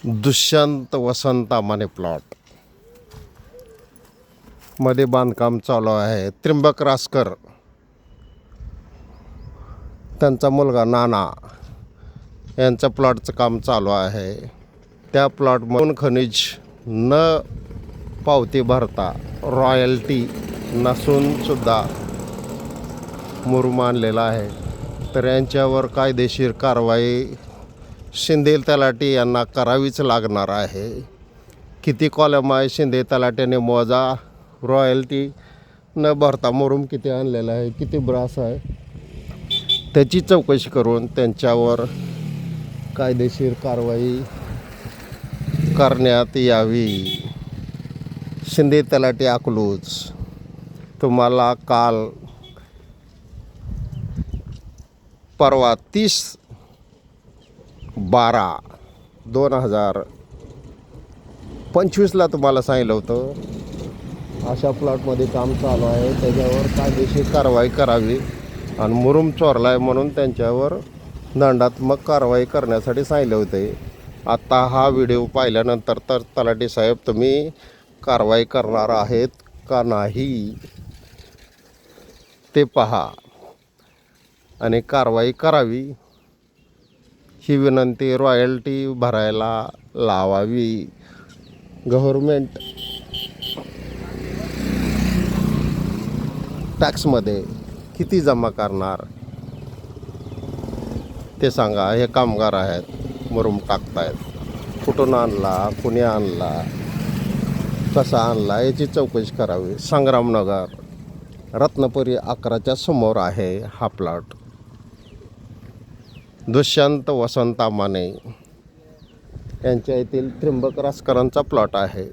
दुष्यंत वसंत Mane plot मध्ये बांधकाम चालू आहे. त्र्यंबक रासकर त्यांचा मुलगा नाना यांचं प्लॉटचं काम चालू आहे. त्या प्लॉटमधून खनिज न पावती भरता रॉयल्टी नसून सुद्धा मुरुम आणलेला आहे. तर यांच्यावर कायदेशीर कारवाई शिंदे तलाठी यांना करावीच लागणार आहे. किती कॉलम आहे शिंदे तलाट्याने मोजा. रॉयल्टी न भरता मुरुम किती आणलेला आहे, किती ब्रास आहे, त्याची चौकशी करून त्यांच्यावर कायदेशीर कारवाई करण्यात यावी. शिंदे तलाठी अकलूज, तुम्हाला काल परवा 30/12/2025 तुम्हाला सांगितलं होतं अशा प्लॉटमध्ये काम चालू आहे. त्याच्यावर कायदेशीर कारवाई करावी आणि मुरुम चोरला आहे म्हणून त्यांच्यावर दंडात्मक कारवाई करण्यासाठी सांगितले होते. आता हा व्हिडिओ पाहिल्यानंतर तर तलाठी साहेब तुम्ही कारवाई करणार आहेत का नाही ते पहा आणि कारवाई करावी ही विनंती. रॉयल्टी भरायला लावावी. गव्हर्मेंट टॅक्समध्ये किती जमा करणार ते सांगा. हे कामगार आहेत, मुरुम टाकतायत. कुठून आणला, कुणी आणला, कसा आणला याची चौकशी करावी. संग्रामनगर रत्नपुरी 11च्या समोर आहे हा प्लॉट. दुष्यंत वसंत माने यांच्या येथील त्र्यंबक रासकरांचा प्लॉट आहे.